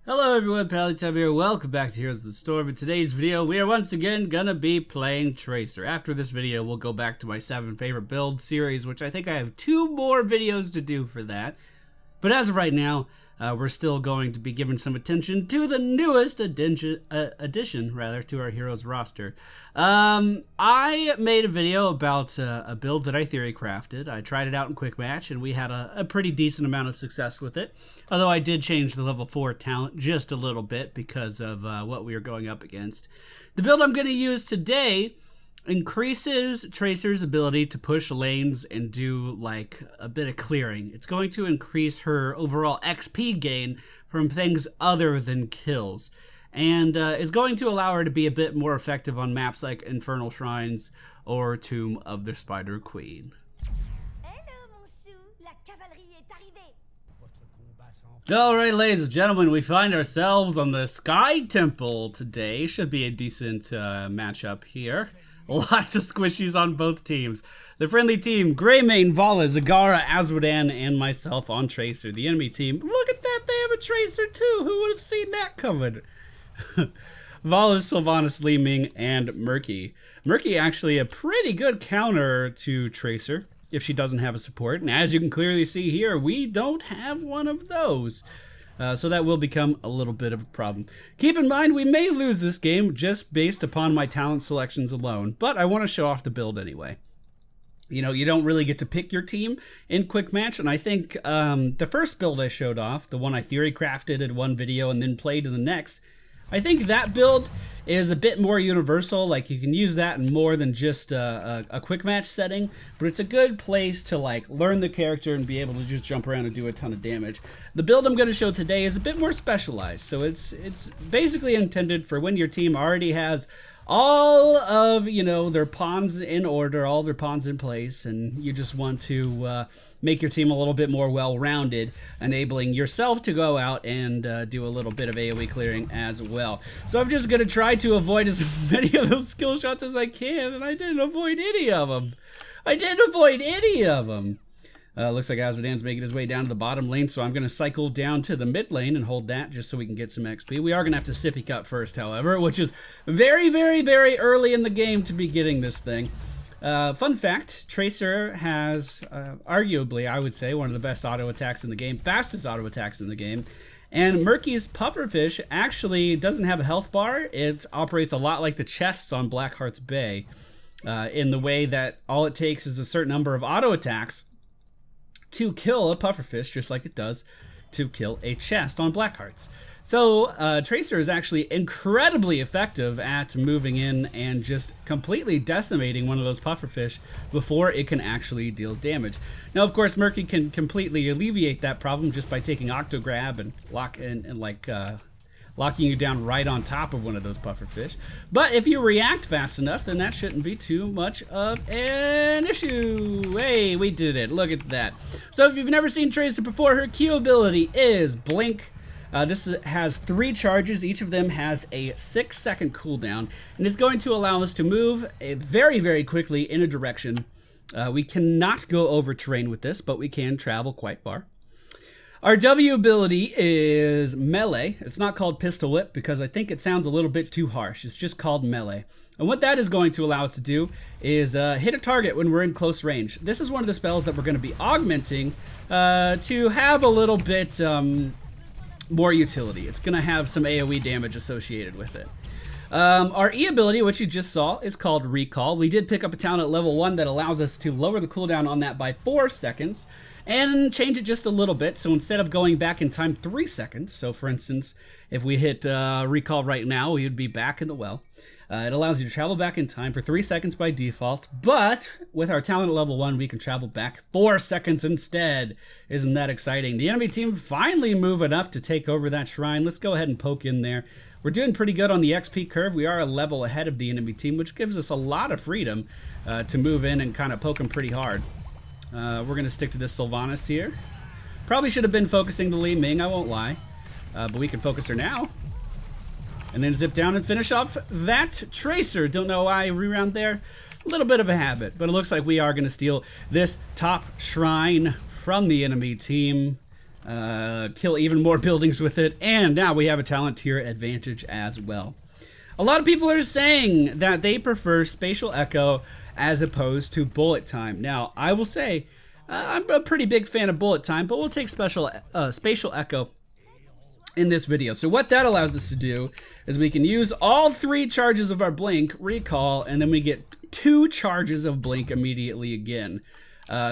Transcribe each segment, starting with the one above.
Hello everyone, MFPallytime here. Welcome back to Heroes of the Storm. In today's video, we are once again gonna be playing Tracer. After this video, we'll go back to my 7 favorite build series, which I think I have 2 more videos to do for that. But as of right now, we're still going to be giving some attention to the newest addition to our heroes roster. I made a video about a build that I theory crafted. I tried it out in quick match, and we had a pretty decent amount of success with it. Although I did change the level 4 talent just a little bit because of what we were going up against. The build I'm going to use today increases Tracer's ability to push lanes and do like a bit of clearing. It's going to increase her overall XP gain from things other than kills, and is going to allow her to be a bit more effective on maps like Infernal Shrines or Tomb of the Spider Queen. Alright, ladies and gentlemen, we find ourselves on the Sky Temple today. Should be a decent matchup here. Lots of squishies on both teams. The friendly team, Greymane, Vala, Zagara, Azmodan, and myself on Tracer. The enemy team, look at that, they have a Tracer too. Who would have seen that coming? Vala, Sylvanas, Li Ming, and Murky. Murky actually a pretty good counter to Tracer if she doesn't have a support. And as you can clearly see here, we don't have one of those. So that will become a little bit of a problem. Keep in mind, we may lose this game just based upon my talent selections alone, but I want to show off the build anyway. You know, you don't really get to pick your team in quick match, and I think the first build I showed off, the one I theory crafted in one video and then played in the next, I think that build is a bit more universal. Like, you can use that in more than just a quick match setting, but it's a good place to like learn the character and be able to just jump around and do a ton of damage. The build I'm going to show today is a bit more specialized, so it's basically intended for when your team already has all of, you know, their pawns in order, all their pawns in place, and you just want to make your team a little bit more well-rounded, enabling yourself to go out and do a little bit of AoE clearing as well. So I'm just going to try to avoid as many of those skill shots as I can, and I didn't avoid any of them. Looks like Azmodan's making his way down to the bottom lane, so I'm going to cycle down to the mid lane and hold that just so we can get some XP. We are going to have to sippy cut first, however, which is very, very, very early in the game to be getting this thing. Fun fact, Tracer has, arguably, I would say, one of the best auto attacks in the game, fastest auto attacks in the game. And Murky's pufferfish actually doesn't have a health bar. It operates a lot like the chests on Blackheart's Bay, in the way that all it takes is a certain number of auto attacks to kill a pufferfish, just like it does to kill a chest on Blackhearts. So Tracer is actually incredibly effective at moving in and just completely decimating one of those pufferfish before it can actually deal damage. Now, of course, Murky can completely alleviate that problem just by taking Octograb and locking you down right on top of one of those pufferfish. But if you react fast enough, then that shouldn't be too much of an issue. Hey, we did it. Look at that. So if you've never seen Tracer before, her Q ability is Blink. This has 3 charges. Each of them has a 6-second cooldown, and it's going to allow us to move very, very quickly in a direction. We cannot go over terrain with this, but we can travel quite far. Our W ability is Melee. It's not called Pistol Whip because I think it sounds a little bit too harsh. It's just called Melee. And what that is going to allow us to do is hit a target when we're in close range. This is one of the spells that we're going to be augmenting to have a little bit more utility. It's going to have some AoE damage associated with it. Our E ability, which you just saw, is called Recall. We did pick up a talent at level 1 that allows us to lower the cooldown on that by 4 seconds and change it just a little bit. So instead of going back in time 3 seconds, so for instance, if we hit Recall right now, we would be back in the well. It allows you to travel back in time for 3 seconds by default, but with our talent at level 1, we can travel back 4 seconds instead. Isn't that exciting? The enemy team finally moving up to take over that shrine. Let's go ahead and poke in there. We're doing pretty good on the XP curve. We are a level ahead of the enemy team, which gives us a lot of freedom to move in and kind of poke them pretty hard. We're going to stick to this Sylvanas here. Probably should have been focusing the Li Ming, I won't lie. But we can focus her now. And then zip down and finish off that Tracer. Don't know why I reround there. A little bit of a habit, but it looks like we are going to steal this top shrine from the enemy team. kill even more buildings with it, and now we have a talent tier advantage as well. A lot of people are saying that they prefer Spatial Echo as opposed to Bullet Time. Now, I will say, I'm a pretty big fan of Bullet Time, but we'll take Spatial Echo in this video. So what that allows us to do is we can use all 3 charges of our blink, recall, and then we get 2 charges of blink immediately again.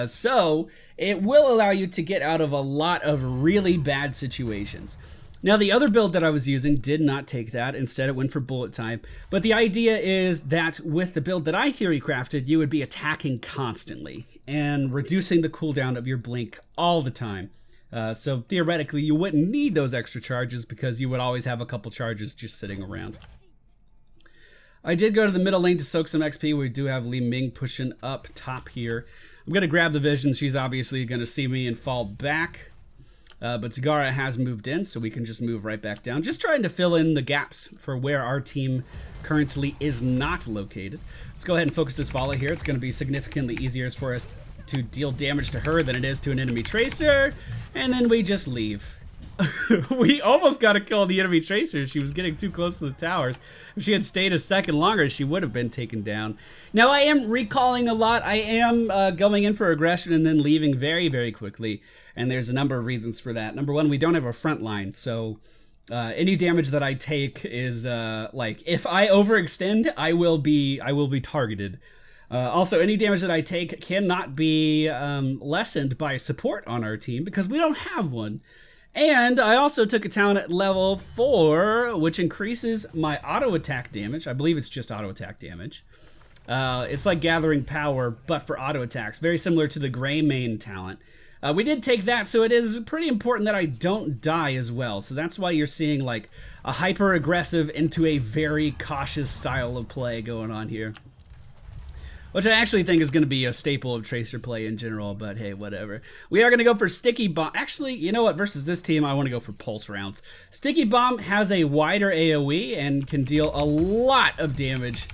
So it will allow you to get out of a lot of really bad situations. Now, the other build that I was using did not take that. Instead, it went for Bullet Time. But the idea is that with the build that I theory crafted, you would be attacking constantly and reducing the cooldown of your blink all the time. So theoretically, you wouldn't need those extra charges because you would always have a couple charges just sitting around. I did go to the middle lane to soak some XP. We do have Li Ming pushing up top here. I'm going to grab the vision. She's obviously going to see me and fall back. But Zagara has moved in, so we can just move right back down. Just trying to fill in the gaps for where our team currently is not located. Let's go ahead and focus this volley here. It's going to be significantly easier for us to deal damage to her than it is to an enemy tracer. And then we just leave. We almost got to kill the enemy tracer. She was getting too close to the towers. If she had stayed a second longer, she would have been taken down. Now, I am recalling a lot. I am going in for aggression and then leaving very, very quickly. And there's a number of reasons for that. Number one, we don't have a front line. So any damage that I take is like, if I overextend, I will be targeted. Also, any damage that I take cannot be lessened by support on our team because we don't have one. And I also took a talent at level 4, which increases my auto attack damage. I believe it's just auto attack damage. It's like Gathering Power, but for auto attacks. Very similar to the Gray Mane talent. We did take that, so it is pretty important that I don't die as well. So that's why you're seeing like a hyper-aggressive into a very cautious style of play going on here. Which I actually think is going to be a staple of Tracer play in general, but hey, whatever. We are going to go for Sticky Bomb. Actually, you know what? Versus this team, I want to go for Pulse Rounds. Sticky Bomb has a wider AoE and can deal a lot of damage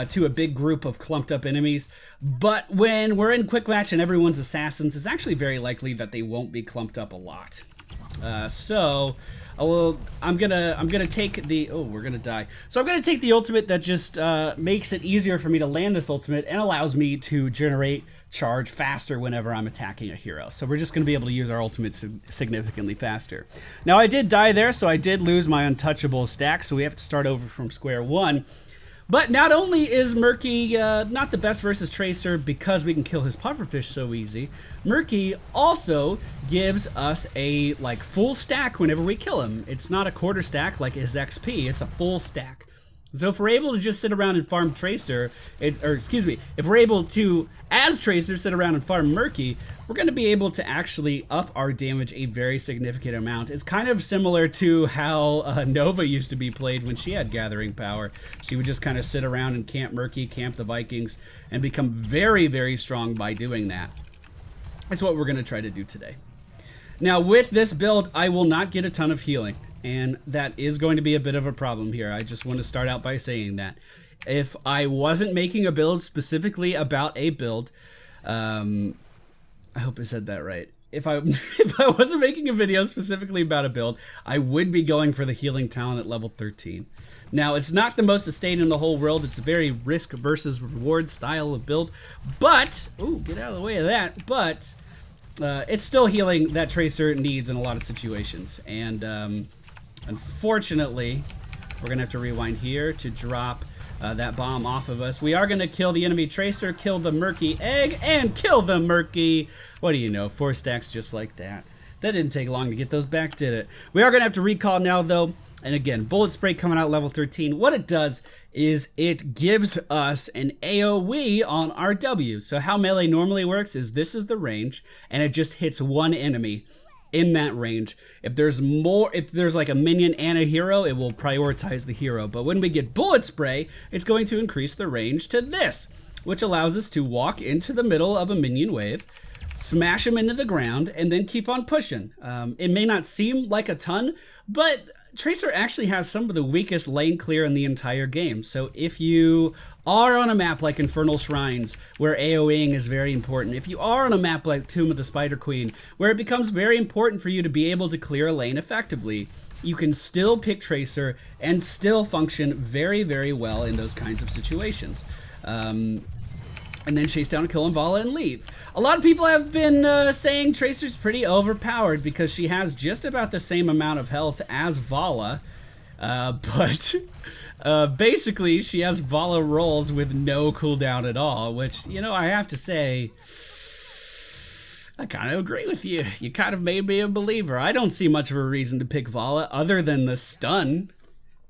to a big group of clumped up enemies. But when we're in Quick Match and everyone's assassins, it's actually very likely that they won't be clumped up a lot. I'm gonna take the, oh, we're gonna die. So I'm gonna take the ultimate that just makes it easier for me to land this ultimate and allows me to generate charge faster whenever I'm attacking a hero. So we're just gonna be able to use our ultimate significantly faster. Now I did die there, so I did lose my untouchable stack, so we have to start over from square one. But not only is Murky not the best versus Tracer because we can kill his pufferfish so easy, Murky also gives us a like full stack whenever we kill him. It's not a quarter stack like his XP, it's a full stack. So if we're able to just sit around and farm Tracer, if we're able to, as Tracer, sit around and farm Murky, we're going to be able to actually up our damage a very significant amount. It's kind of similar to how Nova used to be played when she had Gathering Power. She would just kind of sit around and camp Murky, camp the Vikings, and become very, very strong by doing that. That's what we're going to try to do today. Now with this build, I will not get a ton of healing. And that is going to be a bit of a problem here. I just want to start out by saying that. If I wasn't making a build specifically about a build, I hope I said that right. If I wasn't making a video specifically about a build, I would be going for the healing talent at level 13. Now, it's not the most sustained in the whole world. It's a very risk versus reward style of build. But, ooh, get out of the way of that. But it's still healing that Tracer needs in a lot of situations. And unfortunately, we're going to have to rewind here to drop that bomb off of us. We are going to kill the enemy Tracer, kill the Murky Egg, and kill the Murky. What do you know? 4 stacks just like that. That didn't take long to get those back, did it? We are going to have to recall now, though. And again, Bullet Spray coming out level 13. What it does is it gives us an AoE on our W. So how melee normally works is this is the range, and it just hits one enemy in that range. If there's like a minion and a hero, it will prioritize the hero. But when we get Bullet Spray, it's going to increase the range to this, which allows us to walk into the middle of a minion wave, smash them into the ground, and then keep on pushing. It may not seem like a ton, But Tracer actually has some of the weakest lane clear in the entire game. So if you are on a map like Infernal Shrines, where AoEing is very important, if you are on a map like Tomb of the Spider Queen, where it becomes very important for you to be able to clear a lane effectively, you can still pick Tracer and still function very, very well in those kinds of situations. And then chase down, kill Vala, and leave. A lot of people have been saying Tracer's pretty overpowered because she has just about the same amount of health as Vala, but basically she has Vala rolls with no cooldown at all, which, you know, I have to say, I kind of agree with you. You kind of made me a believer. I don't see much of a reason to pick Vala other than the stun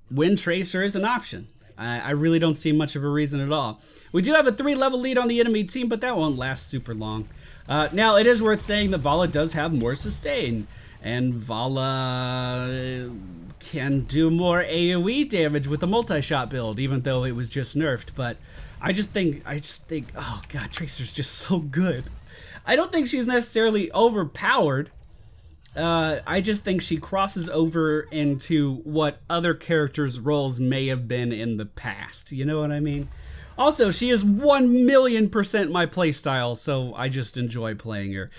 when Tracer is an option. I really don't see much of a reason at all. We do have a 3-level lead on the enemy team, but that won't last super long. Now, it is worth saying that Vala does have more sustain, and Vala can do more AoE damage with the multi-shot build, even though it was just nerfed. But I just think, oh god, Tracer's just so good. I don't think she's necessarily overpowered. I just think she crosses over into what other characters' roles may have been in the past. You know what I mean? Also, she is 1,000,000% my playstyle, so I just enjoy playing her.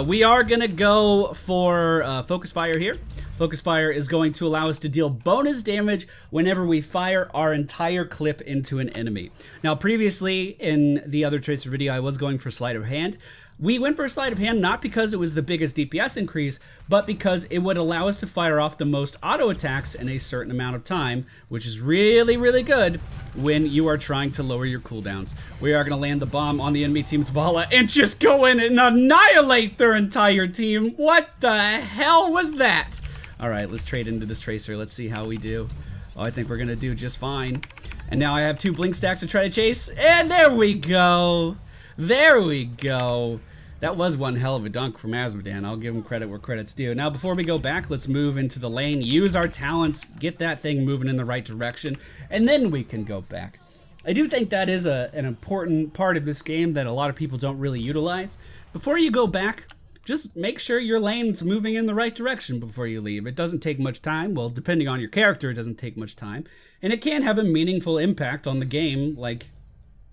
We are gonna go for Focus Fire here. Focus Fire is going to allow us to deal bonus damage whenever we fire our entire clip into an enemy. Now, previously in the other Tracer video, I was going for Sleight of Hand. We went for a Sleight of Hand not because it was the biggest DPS increase, but because it would allow us to fire off the most auto attacks in a certain amount of time, which is really, really good when you are trying to lower your cooldowns. We are going to land the bomb on the enemy team's Vala and just go in and annihilate their entire team. What the hell was that? All right, let's trade into this Tracer. Let's see how we do. Oh, I think we're going to do just fine. And now I have 2 blink stacks to try to chase, and there we go. There we go. That was one hell of a dunk from Azmodan. I'll give him credit where credit's due. Now, before we go back, let's move into the lane, use our talents, get that thing moving in the right direction, and then we can go back. I do think that is an important part of this game that a lot of people don't really utilize. Before you go back, just make sure your lane's moving in the right direction before you leave. It doesn't take much time. Well, depending on your character, it doesn't take much time. And it can have a meaningful impact on the game, like,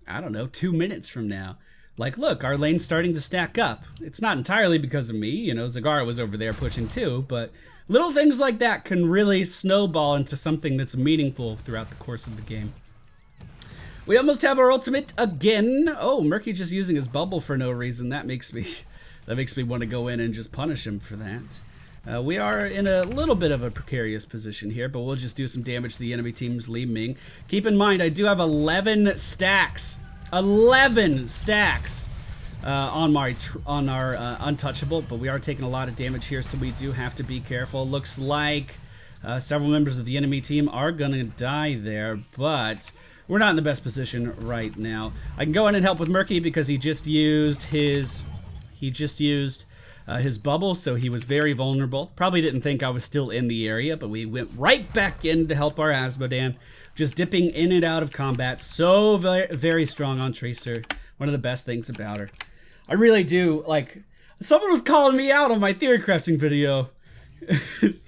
I don't know, 2 minutes from now. Like, look, our lane's starting to stack up. It's not entirely because of me, you know, Zagara was over there pushing too, but little things like that can really snowball into something that's meaningful throughout the course of the game. We almost have our ultimate again. Oh, Murky just using his bubble for no reason. That makes me want to go in and just punish him for that. We are in a little bit of a precarious position here, but we'll just do some damage to the enemy team's Li Ming. Keep in mind, I do have 11 stacks. 11 stacks on our untouchable, but we are taking a lot of damage here, so we do have to be careful. Looks like several members of the enemy team are gonna die there, but we're not in the best position right now. I can go in and help with Murky because he just used his bubble, so he was very vulnerable. Probably didn't think I was still in the area, but we went right back in to help our Azmodan. Just dipping in and out of combat. So very, very strong on Tracer. One of the best things about her. I really do, like, someone was calling me out on my theory crafting video.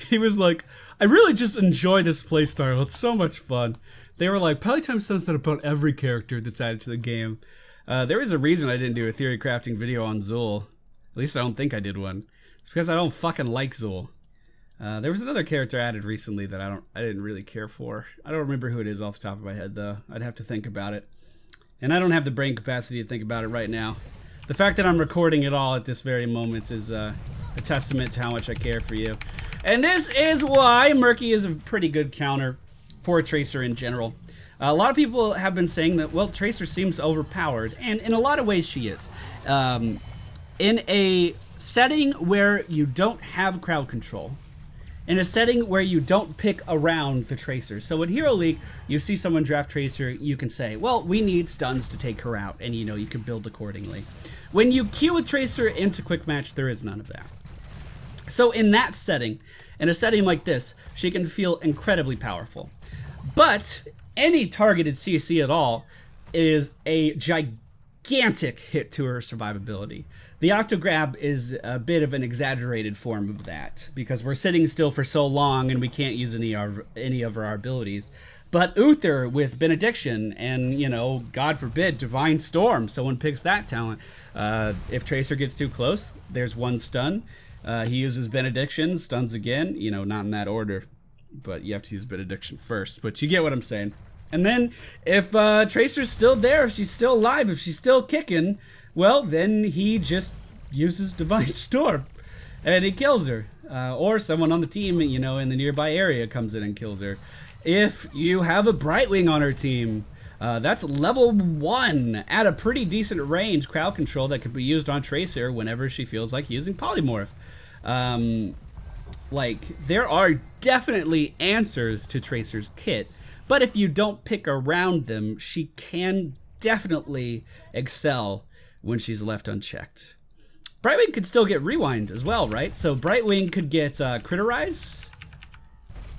He was like, I really just enjoy this playstyle. It's so much fun. They were like, Pallytime says that about every character that's added to the game. There is a reason I didn't do a theory crafting video on Zul. At least I don't think I did one. It's because I don't fucking like Zul. There was another character added recently that I didn't really care for. I don't remember who it is off the top of my head, though. I'd have to think about it. And I don't have the brain capacity to think about it right now. The fact that I'm recording it all at this very moment is a testament to how much I care for you. And this is why Murky is a pretty good counter for Tracer in general. A lot of people have been saying that, well, Tracer seems overpowered, and in a lot of ways she is. In a setting where you don't have crowd control, in a setting where you don't pick around the Tracer. So in Hero League, you see someone draft Tracer, you can say, well, we need stuns to take her out, and you know, you can build accordingly. When you queue with Tracer into Quick Match, there is none of that. So in that setting, in a setting like this, she can feel incredibly powerful. But any targeted CC at all is a gigantic hit to her survivability. The Octograb is a bit of an exaggerated form of that because we're sitting still for so long and we can't use any of our abilities. But Uther with Benediction and, you know, God forbid, Divine Storm, someone picks that talent. If Tracer gets too close, there's one stun. He uses Benediction, stuns again, you know, not in that order, but you have to use Benediction first, but you get what I'm saying. And then if Tracer's still there, if she's still alive, if she's still kicking, well, then he just uses Divine Storm and he kills her. Or someone on the team, you know, in the nearby area comes in and kills her. If you have a Brightwing on her team, that's level 1 at a pretty decent range crowd control that could be used on Tracer whenever she feels like using Polymorph. Like, there are definitely answers to Tracer's kit, but if you don't pick around them, she can definitely excel when she's left unchecked. Brightwing could still get Rewind as well, right? So Brightwing could get Critterize.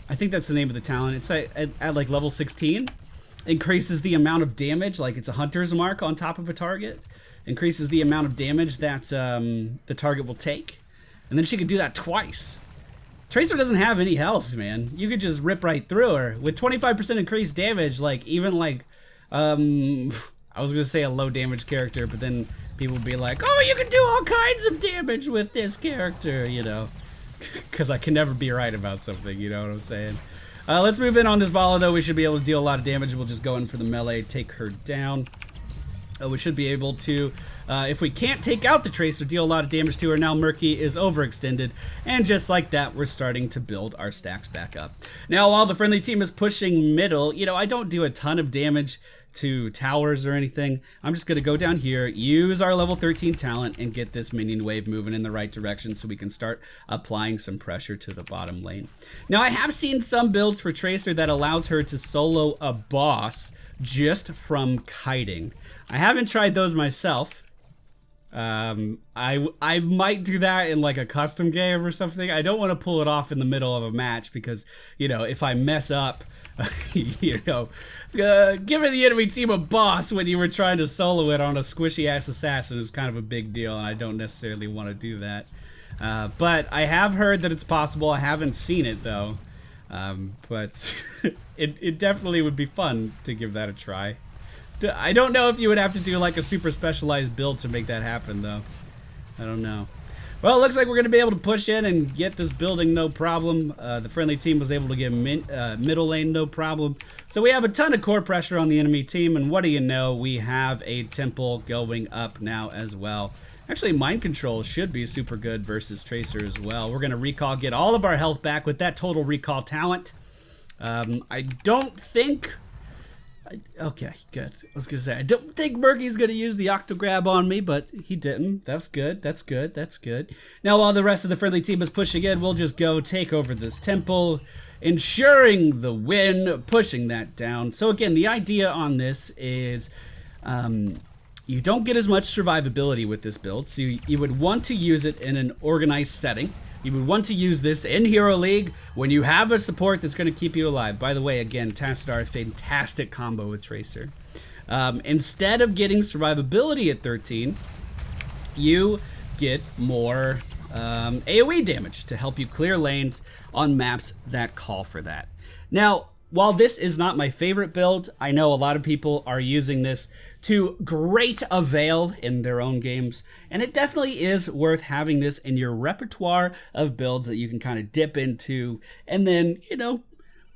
I think that's the name of the talent. It's at like level 16. Increases the amount of damage, like it's a hunter's mark on top of a target. Increases the amount of damage that the target will take. And then she could do that twice. Tracer doesn't have any health, man. You could just rip right through her. With 25% increased damage, like even like, I was gonna say a low damage character, but then people would be like, oh, you can do all kinds of damage with this character, you know. Because I can never be right about something, you know what I'm saying? Let's move in on this Vala, though. We should be able to deal a lot of damage. We'll just go in for the melee, take her down. We should be able to, if we can't take out the Tracer, deal a lot of damage to her. Now Murky is overextended, and just like that, we're starting to build our stacks back up. Now, while the friendly team is pushing middle, you know, I don't do a ton of damage to towers or anything. I'm just going to go down here, use our level 13 talent, and get this minion wave moving in the right direction so we can start applying some pressure to the bottom lane. Now, I have seen some builds for Tracer that allows her to solo a boss just from kiting. I haven't tried those myself. I might do that in like a custom game or something. I don't want to pull it off in the middle of a match because, you know, if I mess up, you know, giving the enemy team a boss when you were trying to solo it on a squishy ass assassin is kind of a big deal, and I don't necessarily want to do that. But I have heard that it's possible. I haven't seen it though. But it definitely would be fun to give that a try. I don't know if you would have to do like a super specialized build to make that happen though. I don't know. Well, it looks like we're going to be able to push in and get this building no problem. The friendly team was able to get middle lane no problem. So we have a ton of core pressure on the enemy team, and what do you know? We have a temple going up now as well. Actually, mind control should be super good versus Tracer as well. We're going to recall, get all of our health back with that total recall talent. I don't think... Okay, good. I was gonna say, I don't think Murky's gonna use the Octograb on me, but he didn't. That's good, that's good, that's good. Now, while the rest of the friendly team is pushing in, we'll just go take over this temple, ensuring the win, pushing that down. So again, the idea on this is you don't get as much survivability with this build, so you would want to use it in an organized setting. You would want to use this in Hero League when you have a support that's going to keep you alive. By the way, again, Tassadar, fantastic combo with Tracer. Instead of getting survivability at 13, you get more AoE damage to help you clear lanes on maps that call for that. Now, while this is not my favorite build, I know a lot of people are using this to great avail in their own games, and it definitely is worth having this in your repertoire of builds that you can kind of dip into, and then, you know,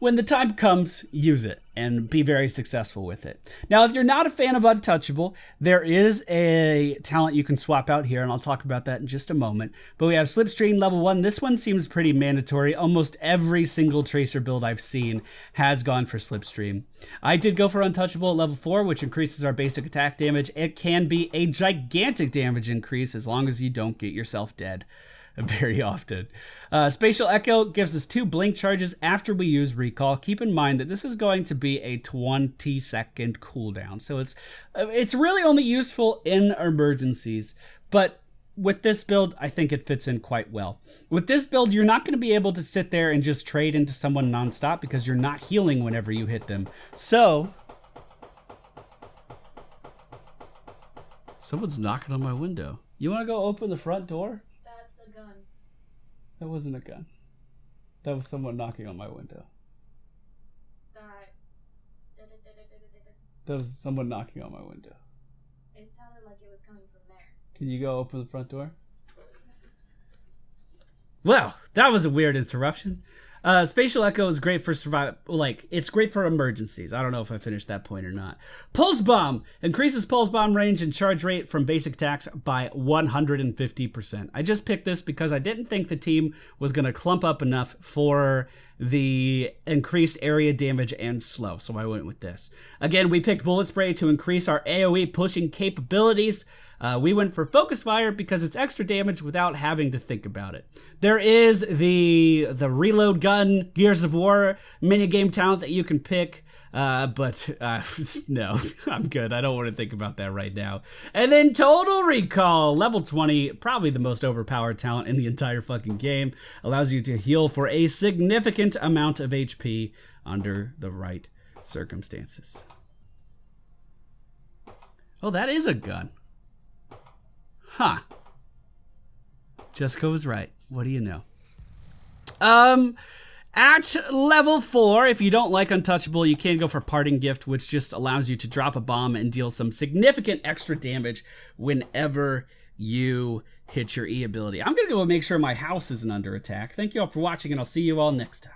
when the time comes, use it and be very successful with it. Now, if you're not a fan of Untouchable, there is a talent you can swap out here, and I'll talk about that in just a moment. But we have Slipstream level 1. This one seems pretty mandatory. Almost every single Tracer build I've seen has gone for Slipstream. I did go for Untouchable at level 4, which increases our basic attack damage. It can be a gigantic damage increase as long as you don't get yourself dead very often. Spatial Echo gives us 2 blink charges after we use recall. Keep in mind that this is going to be a 20-second cooldown, so it's really only useful in emergencies, but with this build, I think it fits in quite well. With this build, you're not going to be able to sit there and just trade into someone nonstop because you're not healing whenever you hit them. So Someone's knocking on my window. You want to go open the front door? That's a gun. That wasn't a gun. That was someone knocking on my window. That was someone knocking on my window. It sounded like it was coming from there. Can you go open the front door? Well, that was a weird interruption. Spatial Echo is great for survival. Like, it's great for emergencies. I don't know if I finished that point or not. Pulse Bomb increases pulse bomb range and charge rate from basic attacks by 150%. I just picked this because I didn't think the team was going to clump up enough for the increased area damage and slow, so I went with this. Again, we picked Bullet Spray to increase our AoE pushing capabilities. We went for Focus Fire because it's extra damage without having to think about it. There is the Reload Gun Gears of War minigame talent that you can pick, but no, I'm good. I don't want to think about that right now. And then Total Recall, level 20, probably the most overpowered talent in the entire fucking game. Allows you to heal for a significant amount of HP under the right circumstances. Oh, that is a gun. Huh. Jessica was right. What do you know? At level 4, if you don't like Untouchable, you can go for Parting Gift, which just allows you to drop a bomb and deal some significant extra damage whenever you hit your E ability. I'm going to go make sure my house isn't under attack. Thank you all for watching, and I'll see you all next time.